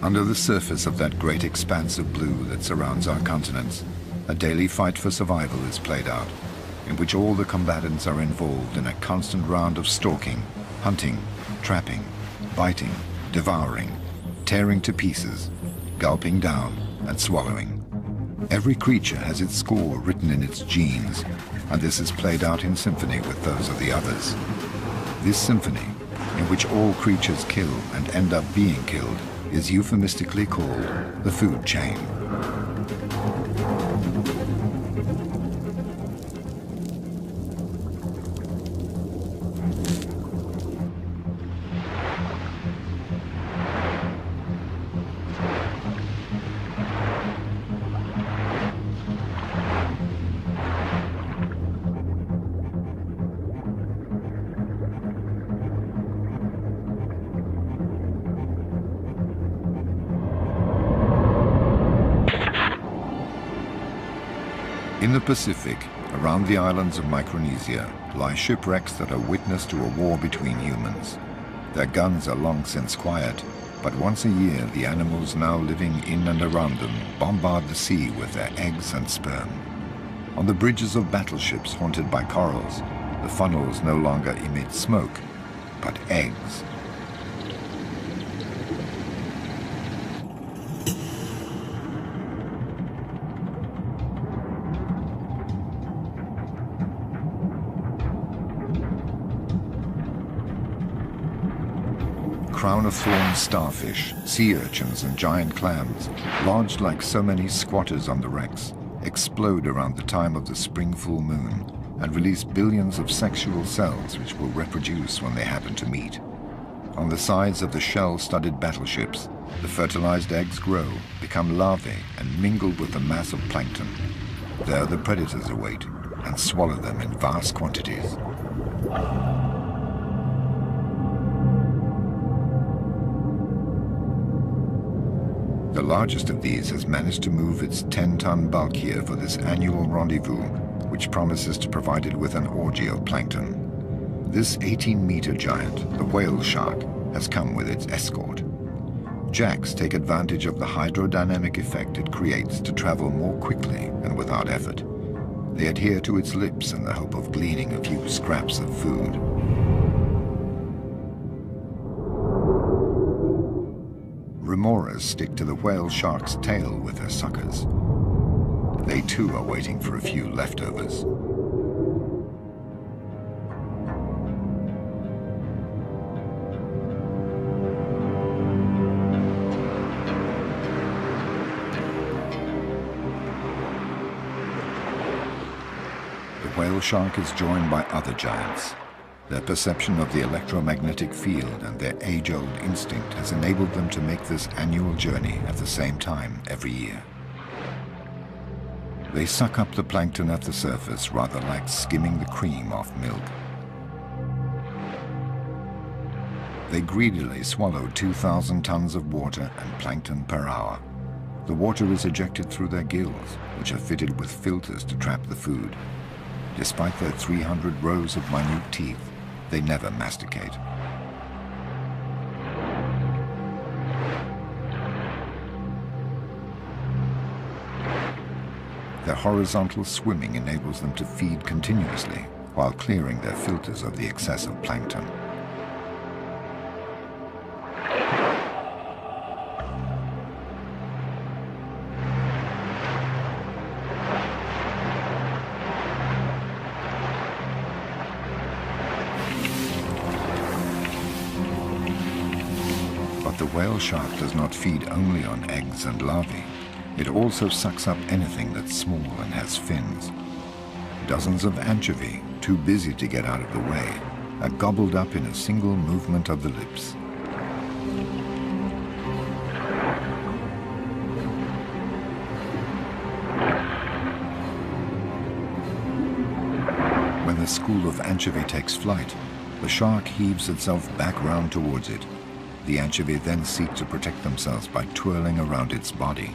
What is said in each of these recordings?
Under the surface of that great expanse of blue that surrounds our continents, a daily fight for survival is played out, in which all the combatants are involved in a constant round of stalking, hunting, trapping, biting, devouring, tearing to pieces, gulping down, and swallowing. Every creature has its score written in its genes, and this is played out in symphony with those of the others. This symphony, in which all creatures kill and end up being killed, is euphemistically called the food chain. In the Pacific, around the islands of Micronesia, lie shipwrecks that are witness to a war between humans. Their guns are long since quiet, but once a year the animals now living in and around them bombard the sea with their eggs and sperm. On the bridges of battleships haunted by corals, the funnels no longer emit smoke, but eggs. Crown-of-thorns starfish, sea urchins and giant clams, lodged like so many squatters on the wrecks, explode around the time of the spring full moon and release billions of sexual cells which will reproduce when they happen to meet. On the sides of the shell-studded battleships, the fertilized eggs grow, become larvae and mingle with the mass of plankton. There the predators await and swallow them in vast quantities. The largest of these has managed to move its 10-ton bulk here for this annual rendezvous, which promises to provide it with an orgy of plankton. This 18-meter giant, the whale shark, has come with its escort. Jacks take advantage of the hydrodynamic effect it creates to travel more quickly and without effort. They adhere to its lips in the hope of gleaning a few scraps of food. Remoras stick to the whale shark's tail with their suckers. They too are waiting for a few leftovers. The whale shark is joined by other giants. Their perception of the electromagnetic field and their age-old instinct has enabled them to make this annual journey at the same time every year. They suck up the plankton at the surface rather like skimming the cream off milk. They greedily swallow 2,000 tons of water and plankton per hour. The water is ejected through their gills, which are fitted with filters to trap the food. Despite their 300 rows of minute teeth, they never masticate. Their horizontal swimming enables them to feed continuously while clearing their filters of the excessive plankton. The whale shark does not feed only on eggs and larvae. It also sucks up anything that's small and has fins. Dozens of anchovy, too busy to get out of the way, are gobbled up in a single movement of the lips. When the school of anchovy takes flight, the shark heaves itself back round towards it. The anchovy then seek to protect themselves by twirling around its body.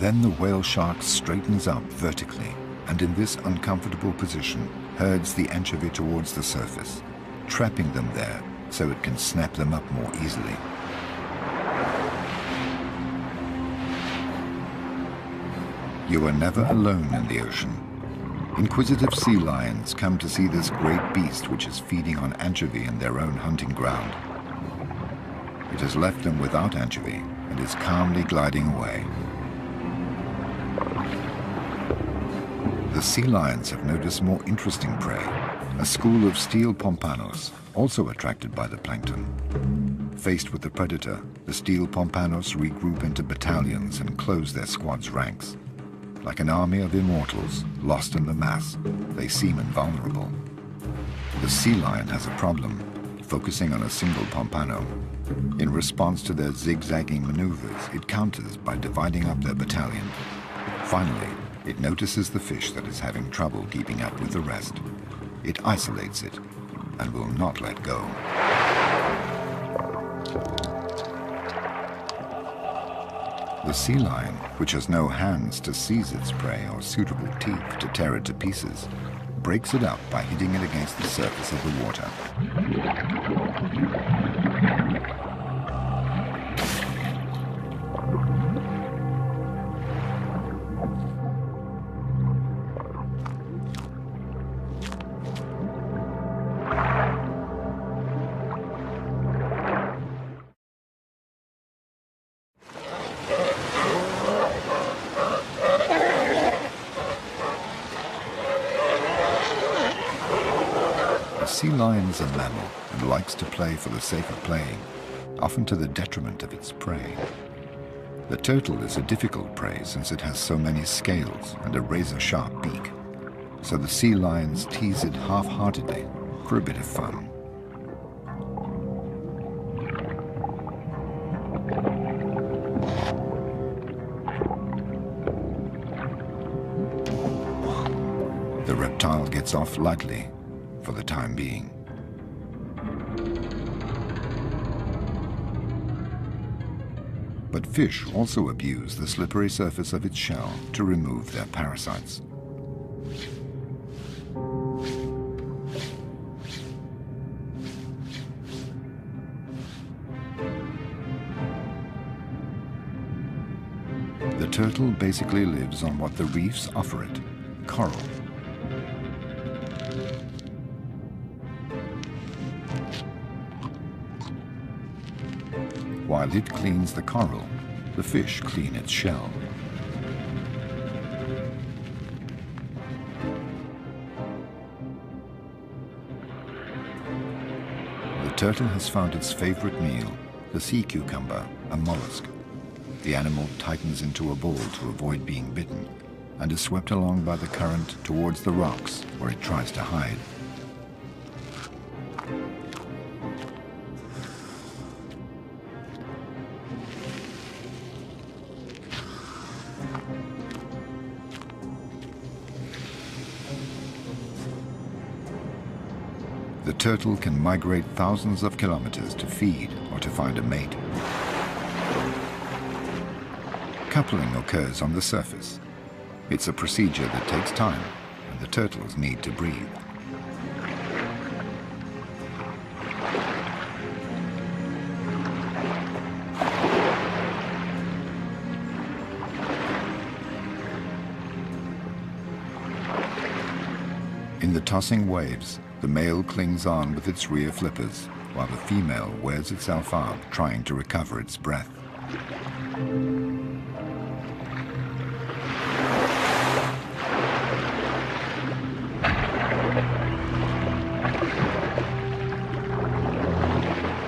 Then the whale shark straightens up vertically, and in this uncomfortable position herds the anchovy towards the surface, trapping them there so it can snap them up more easily. You are never alone in the ocean. Inquisitive sea lions come to see this great beast which is feeding on anchovy in their own hunting ground. It has left them without anchovy and is calmly gliding away. The sea lions have noticed more interesting prey, a school of steel pompanos, also attracted by the plankton. Faced with the predator, the steel pompanos regroup into battalions and close their squad's ranks. Like an army of immortals, lost in the mass, they seem invulnerable. The sea lion has a problem, focusing on a single pompano. In response to their zigzagging maneuvers, it counters by dividing up their battalion. Finally, it notices the fish that is having trouble keeping up with the rest. It isolates it and will not let go. The sea lion, which has no hands to seize its prey or suitable teeth to tear it to pieces, breaks it up by hitting it against the surface of the water. The sea lion is a mammal and likes to play for the sake of playing, often to the detriment of its prey. The turtle is a difficult prey since it has so many scales and a razor-sharp beak, so the sea lions tease it half-heartedly for a bit of fun. The reptile gets off lightly for the time being. But fish also abuse the slippery surface of its shell to remove their parasites. The turtle basically lives on what the reefs offer it, coral. While it cleans the coral, the fish clean its shell. The turtle has found its favorite meal, the sea cucumber, a mollusk. The animal tightens into a ball to avoid being bitten and is swept along by the current towards the rocks where it tries to hide. The turtle can migrate thousands of kilometers to feed or to find a mate. Coupling occurs on the surface. It's a procedure that takes time, and the turtles need to breathe. In the tossing waves, the male clings on with its rear flippers, while the female wears itself out trying to recover its breath.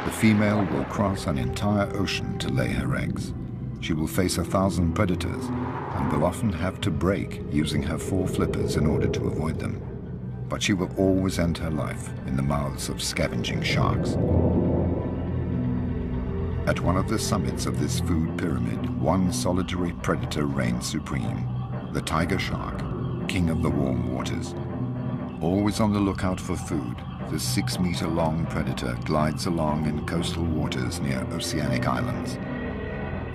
The female will cross an entire ocean to lay her eggs. She will face 1,000 predators and will often have to brake using her 4 flippers in order to avoid them. But she will always end her life in the mouths of scavenging sharks. At one of the summits of this food pyramid, one solitary predator reigns supreme, the tiger shark, king of the warm waters. Always on the lookout for food, the 6-meter-long predator glides along in coastal waters near oceanic islands.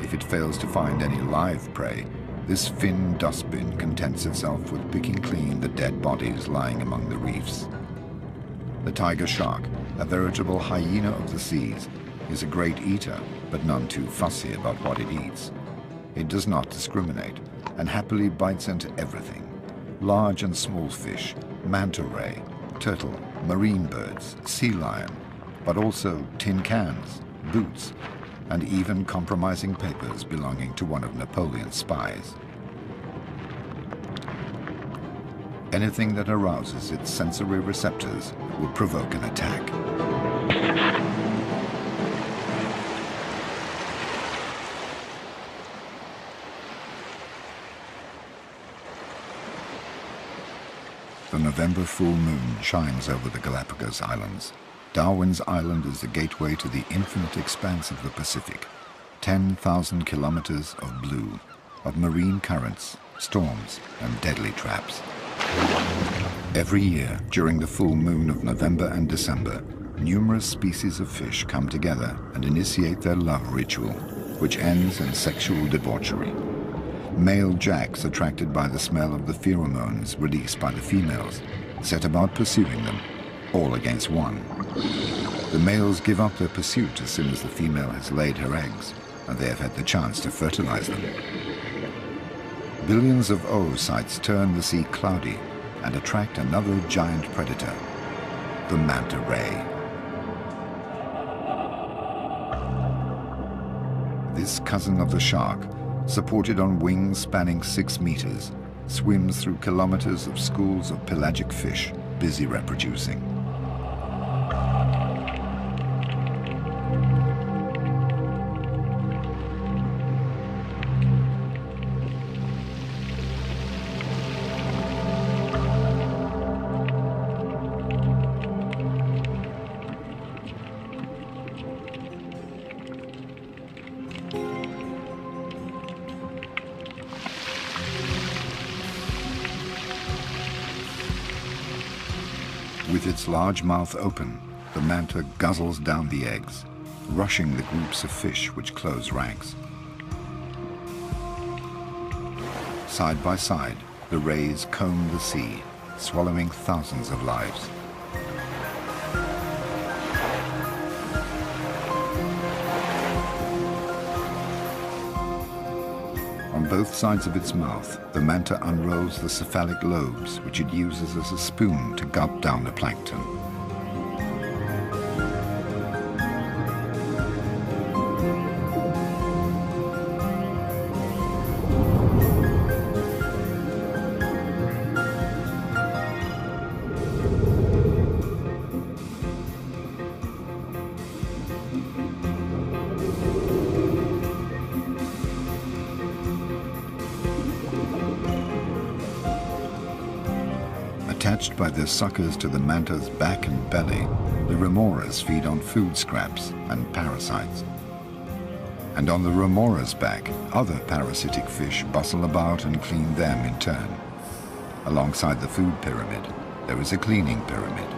If it fails to find any live prey, This fin dustbin contents itself with picking clean the dead bodies lying among the reefs. The tiger shark, a veritable hyena of the seas, is a great eater, but none too fussy about what it eats. It does not discriminate and happily bites into everything. Large and small fish, manta ray, turtle, marine birds, sea lion, but also tin cans, boots, and even compromising papers belonging to one of Napoleon's spies. Anything that arouses its sensory receptors will provoke an attack. The November full moon shines over the Galapagos Islands. Darwin's Island is the gateway to the infinite expanse of the Pacific. 10,000 kilometers of blue, of marine currents, storms, and deadly traps. Every year, during the full moon of November and December, numerous species of fish come together and initiate their love ritual, which ends in sexual debauchery. Male jacks, attracted by the smell of the pheromones released by the females, set about pursuing them, all against one. The males give up their pursuit as soon as the female has laid her eggs, and they have had the chance to fertilize them. Billions of oocytes turn the sea cloudy and attract another giant predator, the manta ray. This cousin of the shark, supported on wings spanning 6 meters, swims through kilometers of schools of pelagic fish busy reproducing. With its large mouth open, the manta guzzles down the eggs, rushing the groups of fish which close ranks. Side by side, the rays comb the sea, swallowing thousands of lives. On both sides of its mouth, the manta unrolls the cephalic lobes, which it uses as a spoon to gulp down the plankton. Attached by their suckers to the manta's back and belly, the remoras feed on food scraps and parasites. And on the remora's back, other parasitic fish bustle about and clean them in turn. Alongside the food pyramid, there is a cleaning pyramid.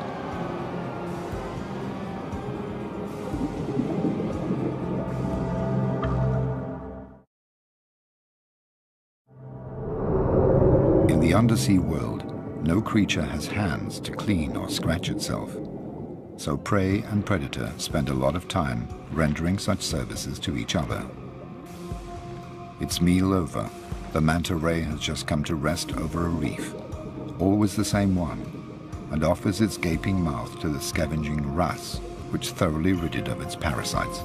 In the undersea world, no creature has hands to clean or scratch itself. So prey and predator spend a lot of time rendering such services to each other. Its meal over, the manta ray has just come to rest over a reef, always the same one, and offers its gaping mouth to the scavenging wrasse, which thoroughly rid it of its parasites.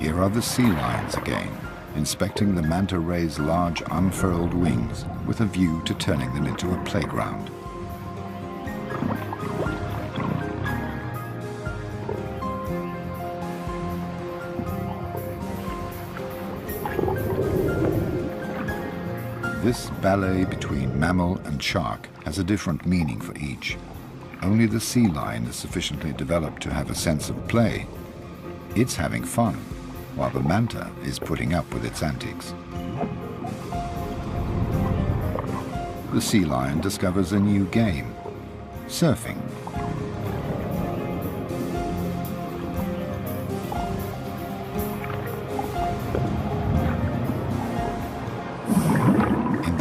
Here are the sea lions again, inspecting the manta ray's large unfurled wings with a view to turning them into a playground. This ballet between mammal and shark has a different meaning for each. Only the sea lion is sufficiently developed to have a sense of play. It's having fun, while the manta is putting up with its antics. The sea lion discovers a new game, surfing.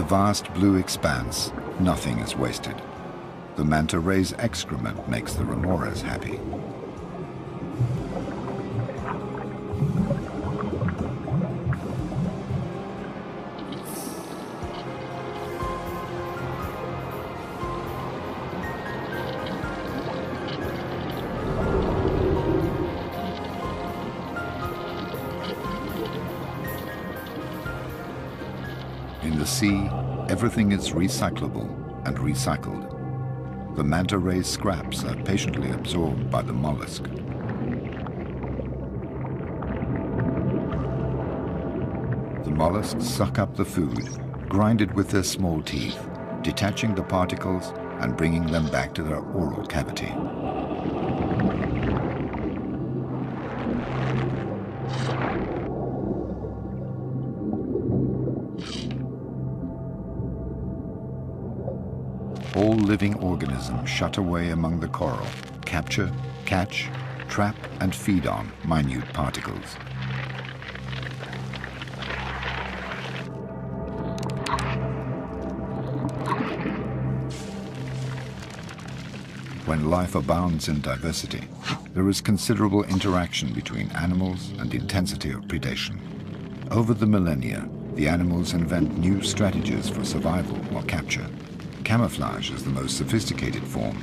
vast blue expanse, nothing is wasted. The manta ray's excrement makes the remoras happy. In the sea, everything is recyclable and recycled. The manta ray's scraps are patiently absorbed by the mollusk. The mollusks suck up the food, grind it with their small teeth, detaching the particles and bringing them back to their oral cavity. All living organisms shut away among the coral, capture, catch, trap and feed on minute particles. When life abounds in diversity, there is considerable interaction between animals and intensity of predation. Over the millennia, the animals invent new strategies for survival or capture. Camouflage is the most sophisticated form,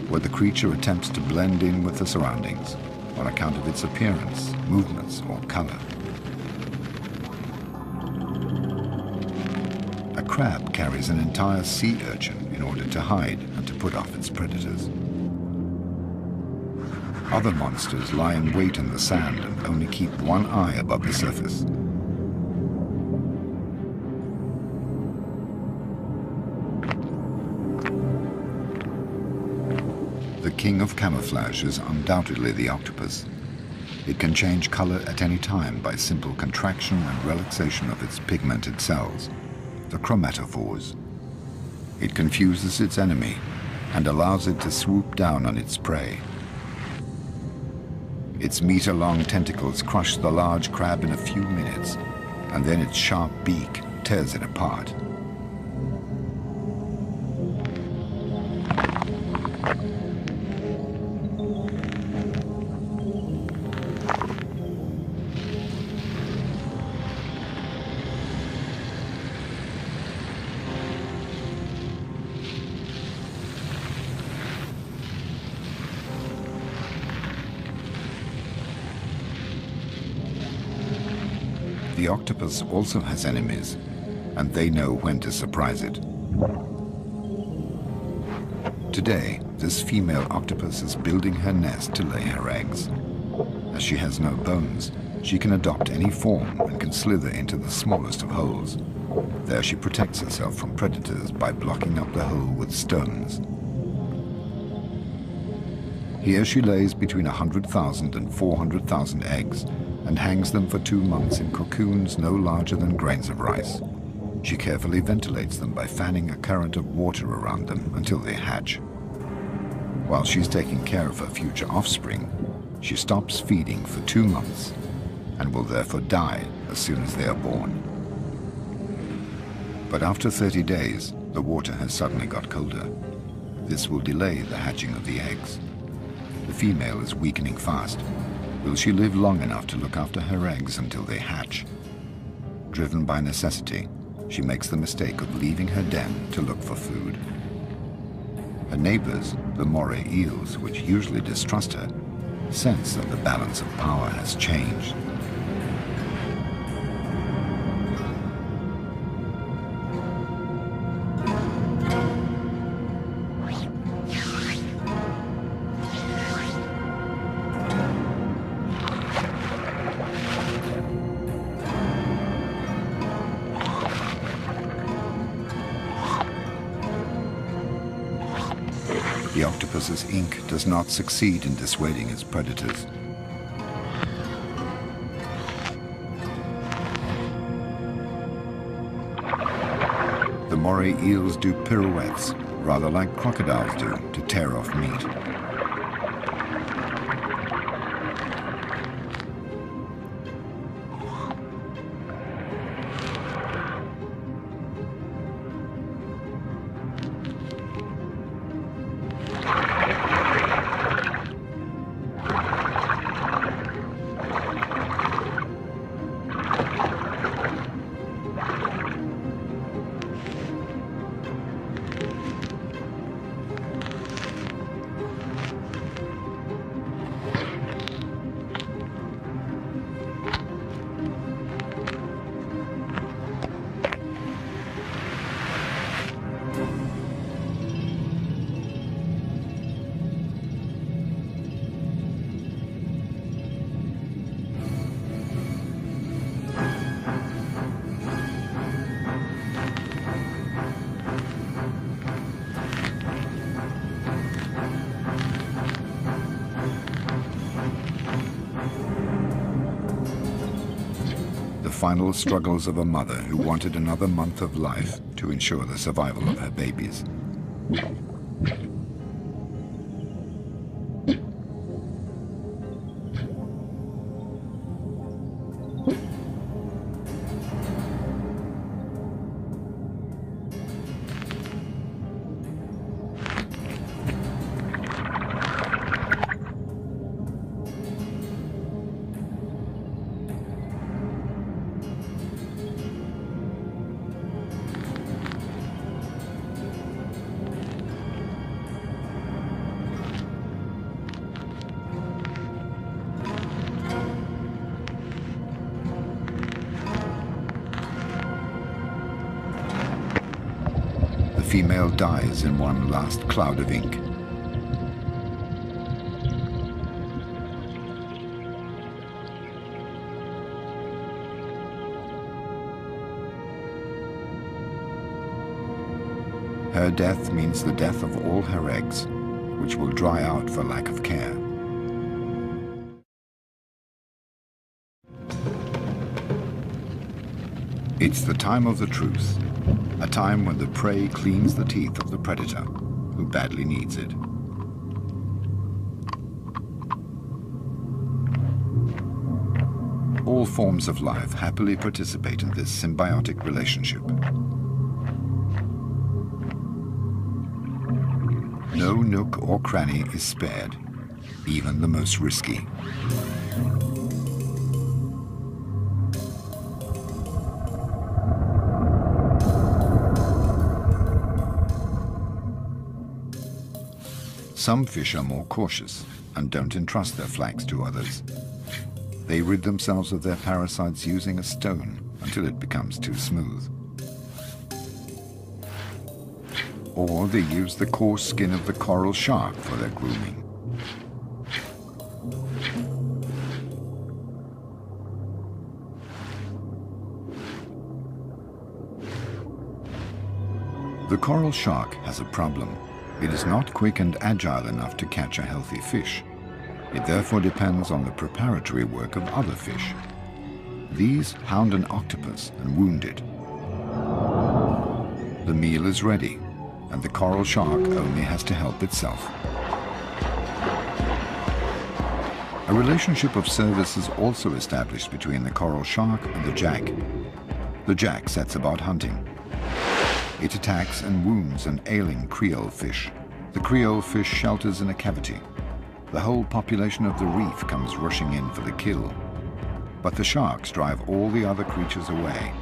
where the creature attempts to blend in with the surroundings on account of its appearance, movements, or color. A crab carries an entire sea urchin in order to hide and to put off its predators. Other monsters lie in wait in the sand and only keep one eye above the surface. The king of camouflage is undoubtedly the octopus. It can change color at any time by simple contraction and relaxation of its pigmented cells, the chromatophores. It confuses its enemy and allows it to swoop down on its prey. Its meter-long tentacles crush the large crab in a few minutes, and then its sharp beak tears it apart. The octopus also has enemies, and they know when to surprise it. Today, this female octopus is building her nest to lay her eggs. As she has no bones, she can adopt any form and can slither into the smallest of holes. There she protects herself from predators by blocking up the hole with stones. Here she lays between 100,000 and 400,000 eggs and hangs them for 2 months in cocoons no larger than grains of rice. She carefully ventilates them by fanning a current of water around them until they hatch. While she's taking care of her future offspring, she stops feeding for 2 months and will therefore die as soon as they are born. But after 30 days, the water has suddenly got colder. This will delay the hatching of the eggs. The female is weakening fast. Will she live long enough to look after her eggs until they hatch? Driven by necessity, she makes the mistake of leaving her den to look for food. Her neighbors, the moray eels, which usually distrust her, sense that the balance of power has changed. The octopus's ink does not succeed in dissuading its predators. The moray eels do pirouettes, rather like crocodiles do, to tear off meat. final struggles of a mother who wanted another month of life to ensure the survival of her babies. The female dies in one last cloud of ink. Her death means the death of all her eggs, which will dry out for lack of care. It's the time of the truth, a time when the prey cleans the teeth of the predator, who badly needs it. All forms of life happily participate in this symbiotic relationship. No nook or cranny is spared, even the most risky. Some fish are more cautious and don't entrust their flanks to others. They rid themselves of their parasites using a stone until it becomes too smooth. Or they use the coarse skin of the coral shark for their grooming. The coral shark has a problem. It is not quick and agile enough to catch a healthy fish. It therefore depends on the preparatory work of other fish. These hound an octopus and wound it. The meal is ready, and the coral shark only has to help itself. A relationship of service is also established between the coral shark and the jack. The jack sets about hunting. It attacks and wounds an ailing Creole fish. The Creole fish shelters in a cavity. The whole population of the reef comes rushing in for the kill. But the sharks drive all the other creatures away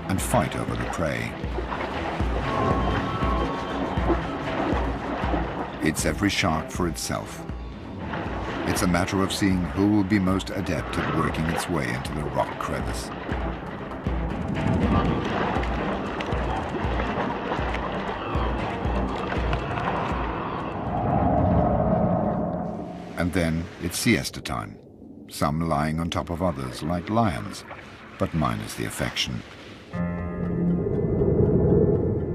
and fight over the prey. It's every shark for itself. It's a matter of seeing who will be most adept at working its way into the rock crevice. And then it's siesta time, some lying on top of others like lions, but minus the affection.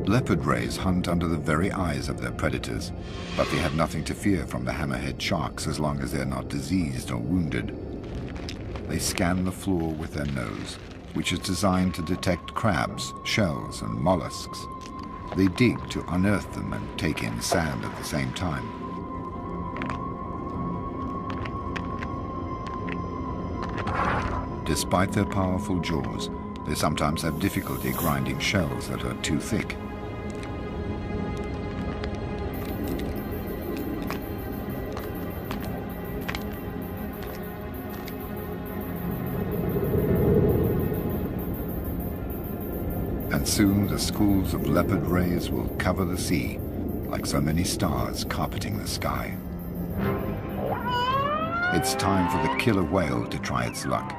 Leopard rays hunt under the very eyes of their predators, but they have nothing to fear from the hammerhead sharks as long as they're not diseased or wounded. They scan the floor with their nose, which is designed to detect crabs, shells, and mollusks. They dig to unearth them and take in sand at the same time. Despite their powerful jaws, they sometimes have difficulty grinding shells that are too thick. And soon the schools of leopard rays will cover the sea, like so many stars carpeting the sky. It's time for the killer whale to try its luck.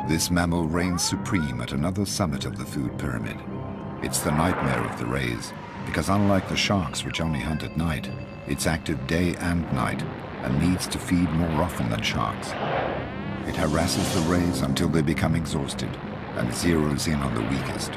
This mammal reigns supreme at another summit of the food pyramid. It's the nightmare of the rays, because unlike the sharks, which only hunt at night, it's active day and night and needs to feed more often than sharks. It harasses the rays until they become exhausted and zeroes in on the weakest.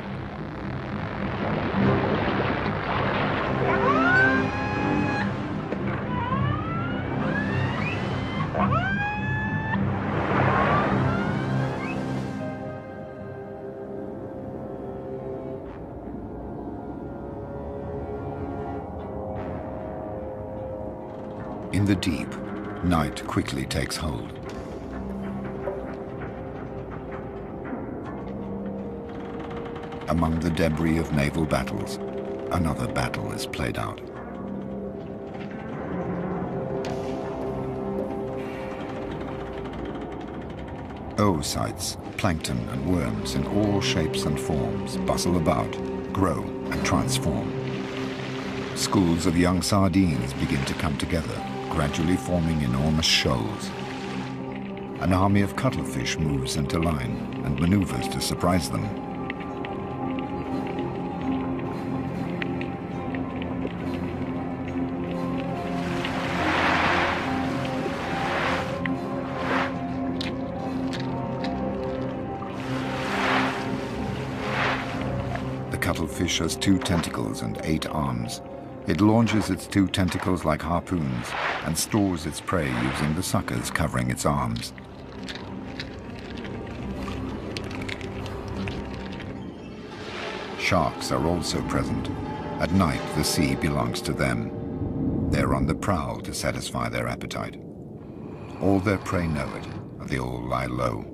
In the deep, night quickly takes hold. Among the debris of naval battles, another battle is played out. Oocytes, plankton and worms in all shapes and forms bustle about, grow and transform. Schools of young sardines begin to come together, gradually forming enormous shoals. An army of cuttlefish moves into line and maneuvers to surprise them. The cuttlefish has 2 tentacles and 8 arms. It launches its 2 tentacles like harpoons and stores its prey using the suckers covering its arms. Sharks are also present. At night, the sea belongs to them. They're on the prowl to satisfy their appetite. All their prey know it, and they all lie low.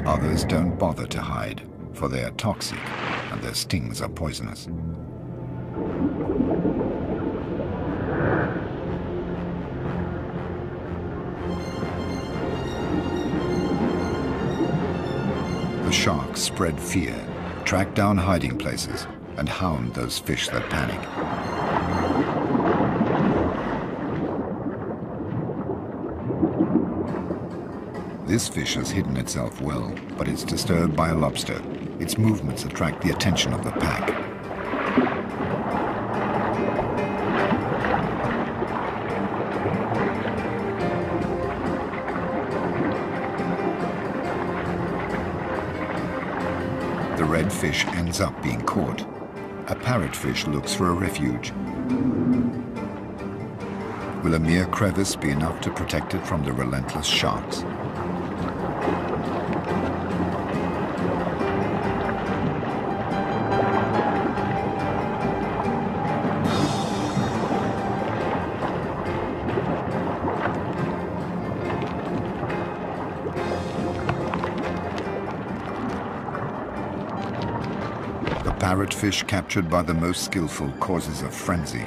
Others don't bother to hide, for they are toxic and their stings are poisonous. The sharks spread fear, track down hiding places, and hound those fish that panic. This fish has hidden itself well, but it's disturbed by a lobster. Its movements attract the attention of the pack. The red fish ends up being caught. A parrotfish looks for a refuge. Will a mere crevice be enough to protect it from the relentless sharks? Parrotfish captured by the most skillful causes a frenzy.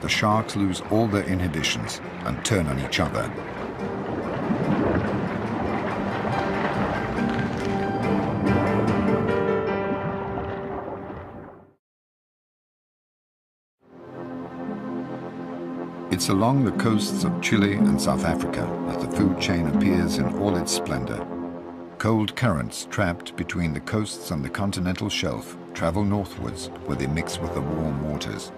The sharks lose all their inhibitions and turn on each other. It's along the coasts of Chile and South Africa that the food chain appears in all its splendor. Cold currents trapped between the coasts and the continental shelf travel northwards where they mix with the warm waters.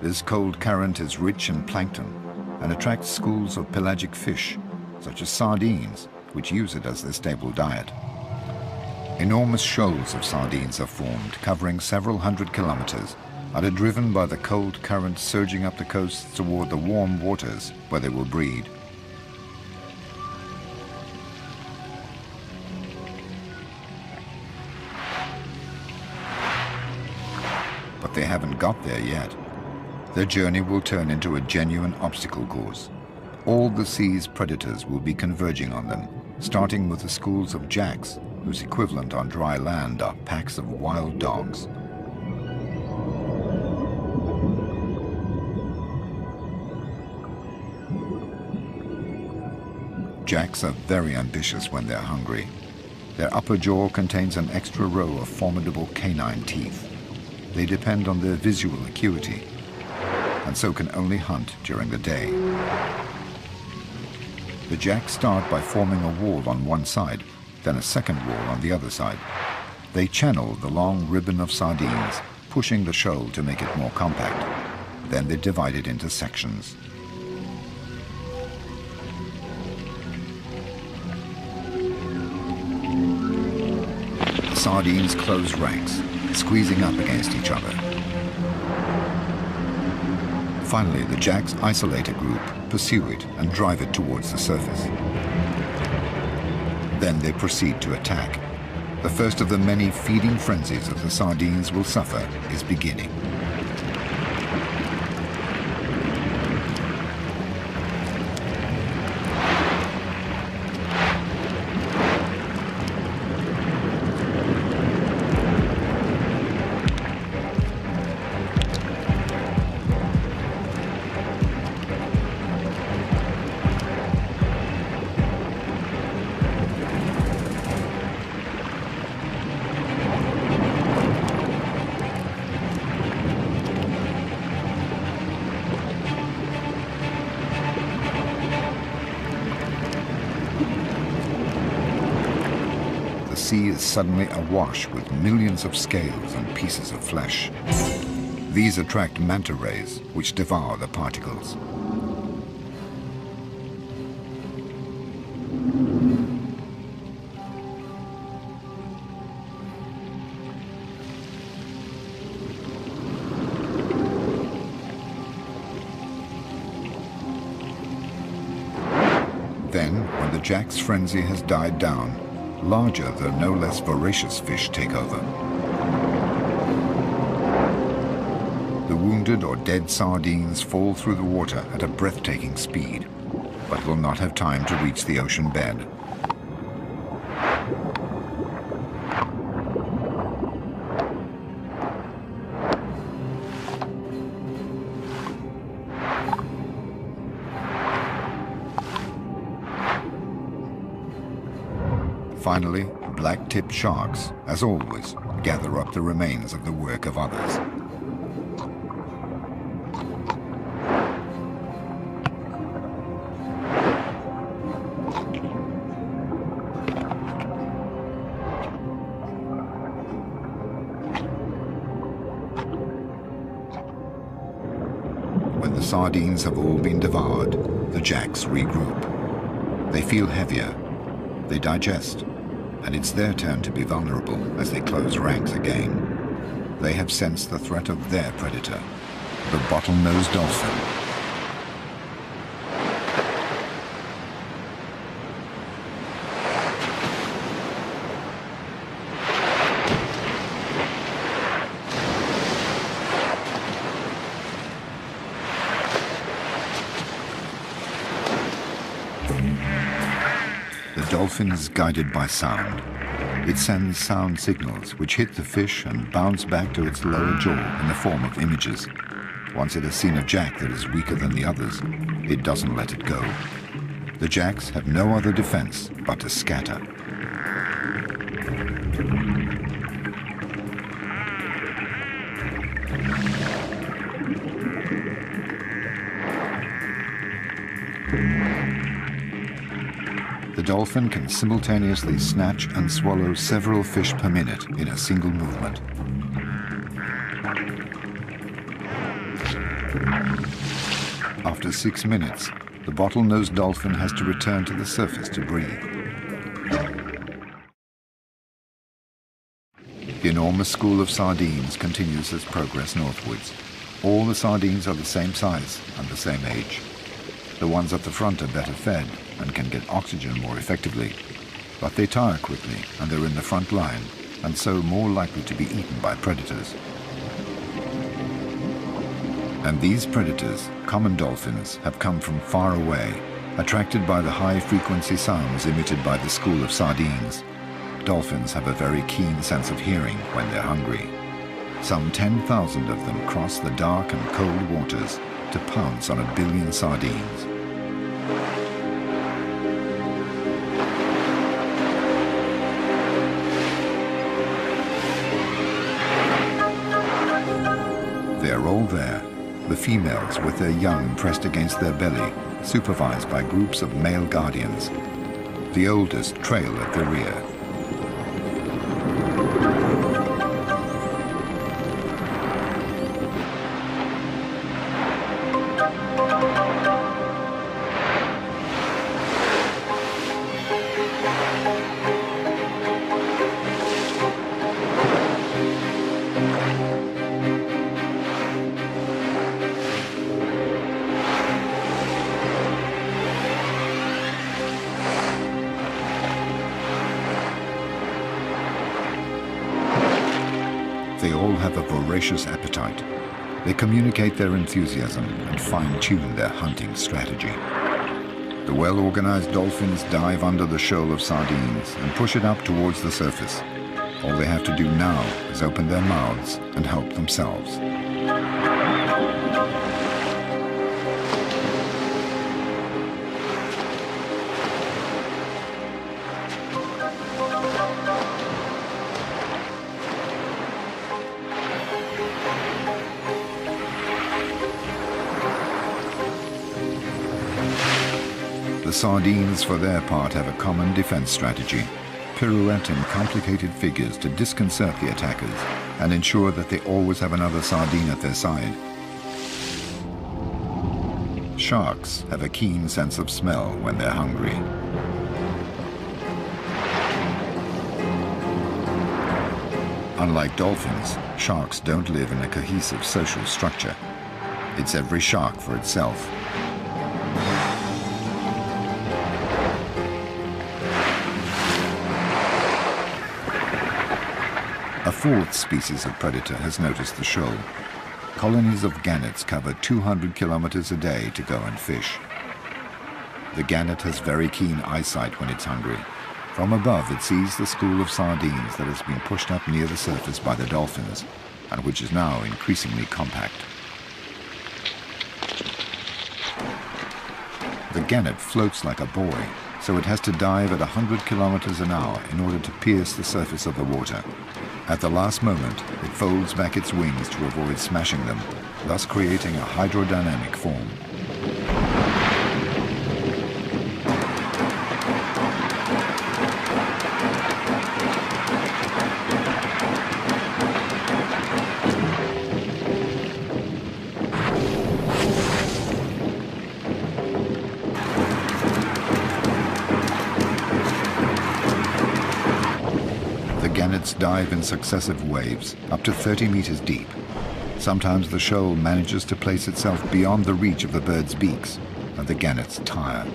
This cold current is rich in plankton and attracts schools of pelagic fish, such as sardines, which use it as their staple diet. Enormous shoals of sardines are formed, covering several hundred kilometers, and are driven by the cold current surging up the coasts toward the warm waters where they will breed. But they haven't got there yet. Their journey will turn into a genuine obstacle course. All the sea's predators will be converging on them, starting with the schools of jacks, whose equivalent on dry land are packs of wild dogs. Jacks are very ambitious when they're hungry. Their upper jaw contains an extra row of formidable canine teeth. They depend on their visual acuity, and so can only hunt during the day. The jacks start by forming a wall on one side, then a second wall on the other side. They channel the long ribbon of sardines, pushing the shoal to make it more compact. Then they divide it into sections. The sardines close ranks, squeezing up against each other. Finally, the jacks isolate a group, pursue it, and drive it towards the surface. Then they proceed to attack. The first of the many feeding frenzies that the sardines will suffer is beginning. The sea is suddenly awash with millions of scales and pieces of flesh. These attract manta rays, which devour the particles. Then, when the jack's frenzy has died down, larger though no less voracious fish take over. The wounded or dead sardines fall through the water at a breathtaking speed, but will not have time to reach the ocean bed. Finally, black-tipped sharks, as always, gather up the remains of the work of others. When the sardines have all been devoured, the jacks regroup. They feel heavier, they digest, and it's their turn to be vulnerable as they close ranks again. They have sensed the threat of their predator, the bottlenose dolphin. The dolphin is guided by sound. It sends sound signals which hit the fish and bounce back to its lower jaw in the form of images. Once it has seen a jack that is weaker than the others, it doesn't let it go. The jacks have no other defense but to scatter. The dolphin can simultaneously snatch and swallow several fish per minute in a single movement. After 6 minutes, the bottlenose dolphin has to return to the surface to breathe. The enormous school of sardines continues its progress northwards. All the sardines are the same size and the same age. The ones at the front are better fed and can get oxygen more effectively, but they tire quickly and they're in the front line, and so more likely to be eaten by predators. And these predators, common dolphins, have come from far away, attracted by the high-frequency sounds emitted by the school of sardines. Dolphins have a very keen sense of hearing when they're hungry. Some 10,000 of them cross the dark and cold waters to pounce on 1 billion sardines. They're all there, the females with their young pressed against their belly, supervised by groups of male guardians. The oldest trail at the rear. all have a voracious appetite. They communicate their enthusiasm and fine-tune their hunting strategy. The well-organized dolphins dive under the shoal of sardines and push it up towards the surface. All they have to do now is open their mouths and help themselves. The sardines, for their part, have a common defense strategy: pirouette in complicated figures to disconcert the attackers and ensure that they always have another sardine at their side. Sharks have a keen sense of smell when they're hungry. Unlike dolphins, sharks don't live in a cohesive social structure. It's every shark for itself. A fourth species of predator has noticed the shoal. Colonies of gannets cover 200 kilometers a day to go and fish. The gannet has very keen eyesight when it's hungry. From above, it sees the school of sardines that has been pushed up near the surface by the dolphins, and which is now increasingly compact. The gannet floats like a buoy, so it has to dive at 100 kilometers an hour in order to pierce the surface of the water. At the last moment, it folds back its wings to avoid smashing them, thus creating a hydrodynamic form. Gannets dive in successive waves, up to 30 meters deep. Sometimes the shoal manages to place itself beyond the reach of the birds' beaks, and the gannets tire.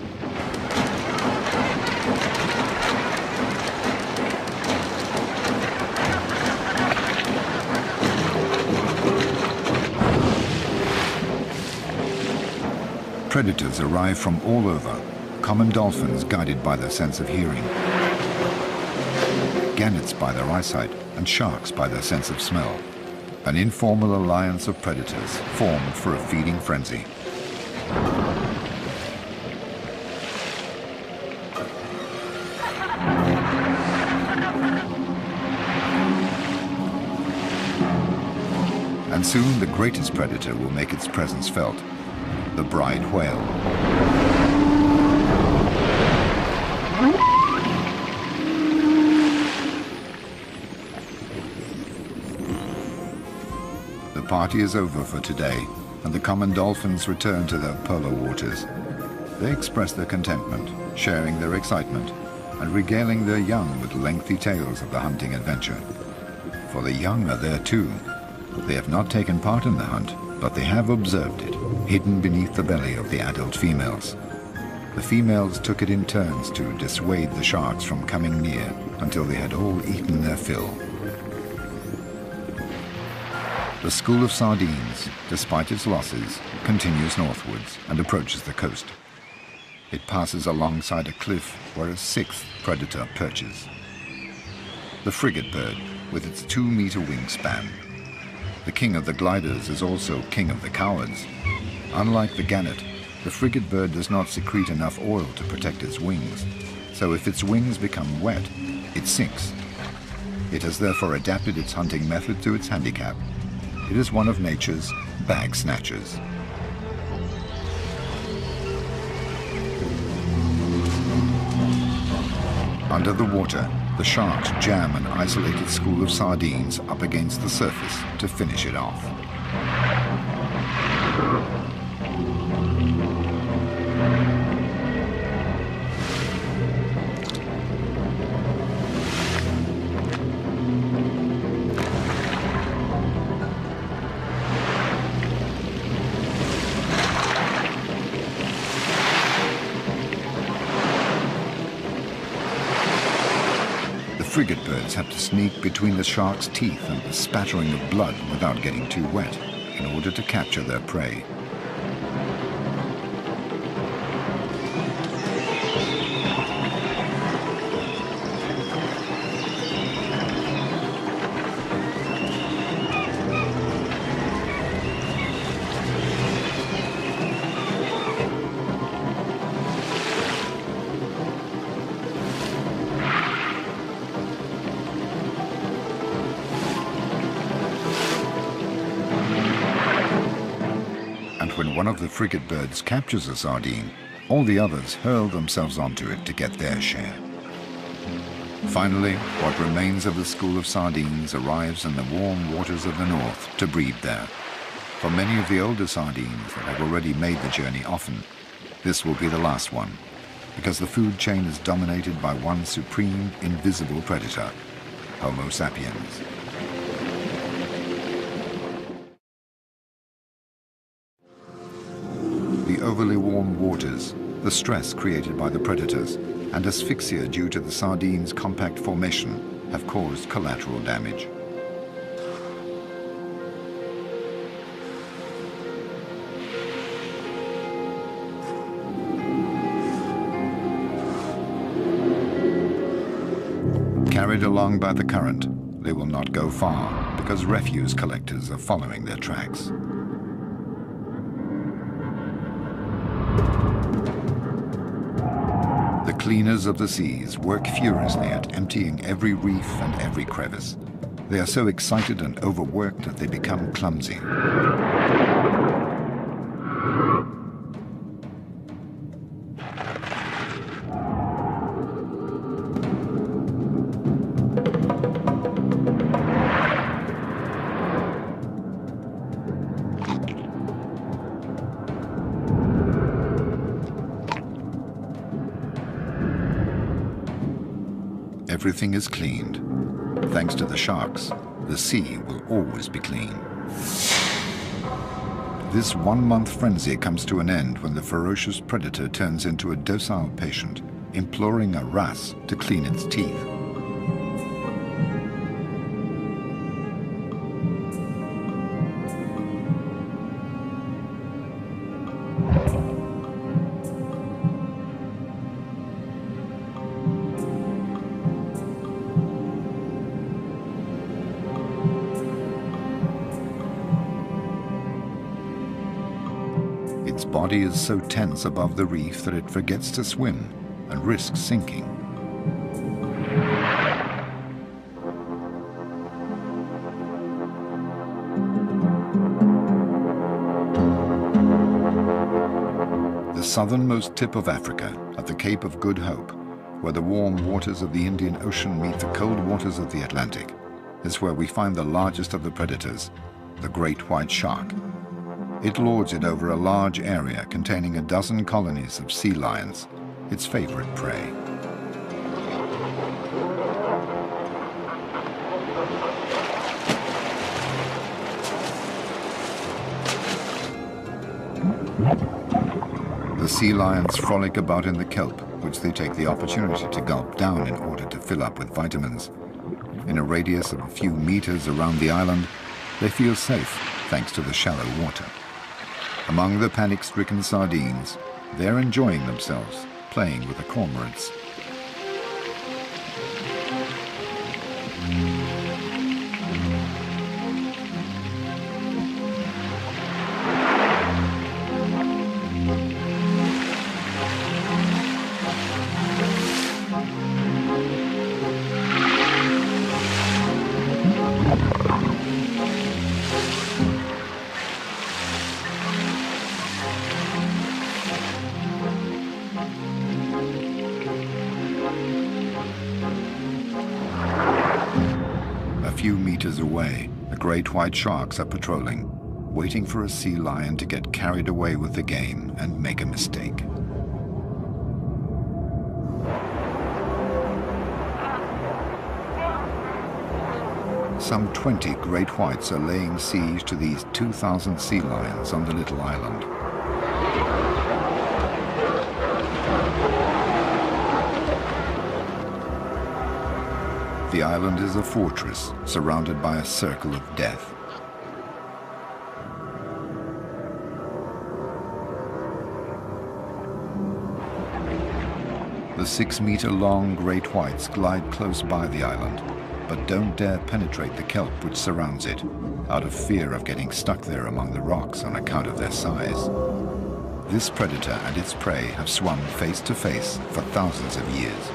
Predators arrive from all over, common dolphins guided by their sense of hearing, gannets by their eyesight, and sharks by their sense of smell. An informal alliance of predators formed for a feeding frenzy. And soon the greatest predator will make its presence felt: the bride whale. The party is over for today, and the common dolphins return to their polar waters. They express their contentment, sharing their excitement, and regaling their young with lengthy tales of the hunting adventure. For the young are there too. They have not taken part in the hunt, but they have observed it, hidden beneath the belly of the adult females. The females took it in turns to dissuade the sharks from coming near until they had all eaten their fill. The school of sardines, despite its losses, continues northwards and approaches the coast. It passes alongside a cliff where a sixth predator perches: the frigate bird, with its 2-meter wingspan. The king of the gliders is also king of the cowards. Unlike the gannet, the frigate bird does not secrete enough oil to protect its wings, so if its wings become wet, it sinks. It has therefore adapted its hunting method to its handicap. It is one of nature's bag snatchers. Under the water, the sharks jam an isolated school of sardines up against the surface to finish it off. The frigate birds have to sneak between the shark's teeth and the spattering of blood without getting too wet in order to capture their prey. When one of the frigate birds captures a sardine, all the others hurl themselves onto it to get their share. Finally, what remains of the school of sardines arrives in the warm waters of the north to breed there. For many of the older sardines that have already made the journey often, this will be the last one, because the food chain is dominated by one supreme, invisible predator, Homo sapiens. The overly warm waters, the stress created by the predators, and asphyxia due to the sardines' compact formation have caused collateral damage. Carried along by the current, they will not go far because refuse collectors are following their tracks. The cleaners of the seas work furiously at emptying every reef and every crevice. They are so excited and overworked that they become clumsy. Everything is cleaned. Thanks to the sharks, the sea will always be clean. This one-month frenzy comes to an end when the ferocious predator turns into a docile patient, imploring a wrasse to clean its teeth. Its body is so tense above the reef that it forgets to swim and risks sinking. The southernmost tip of Africa, at the Cape of Good Hope, where the warm waters of the Indian Ocean meet the cold waters of the Atlantic, is where we find the largest of the predators, the great white shark. It lords it over a large area containing a dozen colonies of sea lions, its favorite prey. The sea lions frolic about in the kelp, which they take the opportunity to gulp down in order to fill up with vitamins. In a radius of a few meters around the island, they feel safe thanks to the shallow water. Among the panic-stricken sardines, they're enjoying themselves, playing with the cormorants. A few meters away, the great white sharks are patrolling, waiting for a sea lion to get carried away with the game and make a mistake. Some 20 great whites are laying siege to these 2,000 sea lions on the little island. The island is a fortress surrounded by a circle of death. The 6-meter-long great whites glide close by the island, but don't dare penetrate the kelp which surrounds it, out of fear of getting stuck there among the rocks on account of their size. This predator and its prey have swum face to face for thousands of years.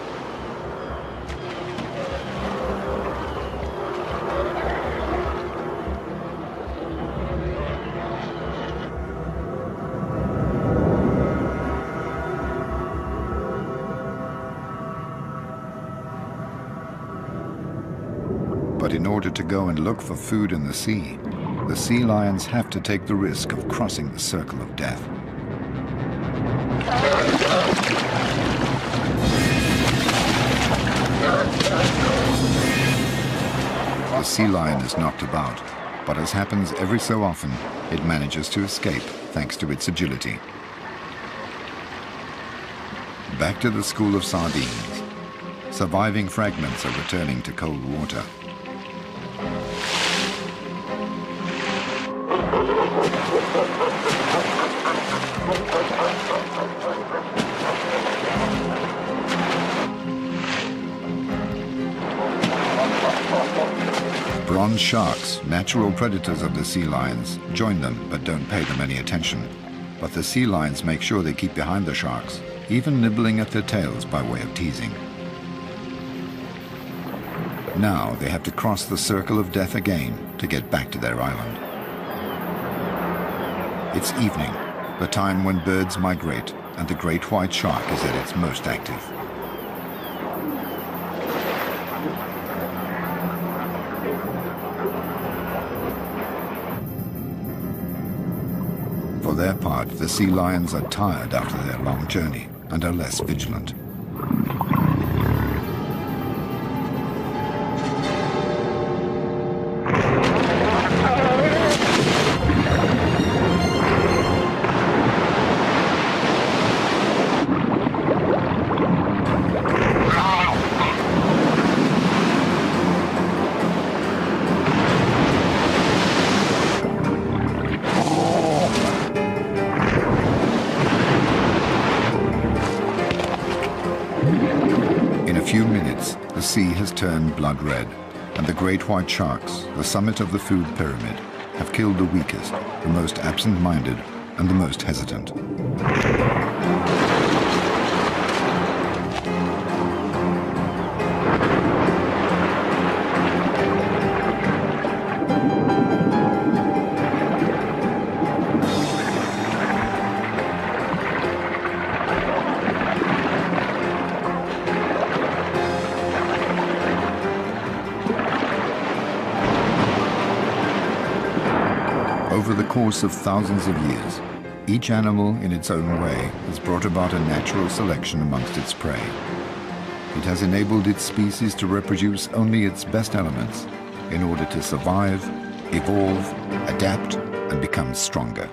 But in order to go and look for food in the sea lions have to take the risk of crossing the circle of death. The sea lion is knocked about, but as happens every so often, it manages to escape thanks to its agility. Back to the school of sardines. Surviving fragments are returning to cold water. Bronze sharks, natural predators of the sea lions, join them but don't pay them any attention. But the sea lions make sure they keep behind the sharks, even nibbling at their tails by way of teasing. Now they have to cross the circle of death again to get back to their island. It's evening, the time when birds migrate and the great white shark is at its most active. For their part, the sea lions are tired after their long journey and are less vigilant. In a few minutes, the sea has turned blood red, and the great white sharks, the summit of the food pyramid, have killed the weakest, the most absent-minded, and the most hesitant. Over the course of thousands of years, each animal in its own way has brought about a natural selection amongst its prey. It has enabled its species to reproduce only its best elements in order to survive, evolve, adapt, and become stronger.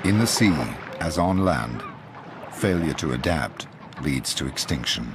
In the sea, as on land, failure to adapt leads to extinction.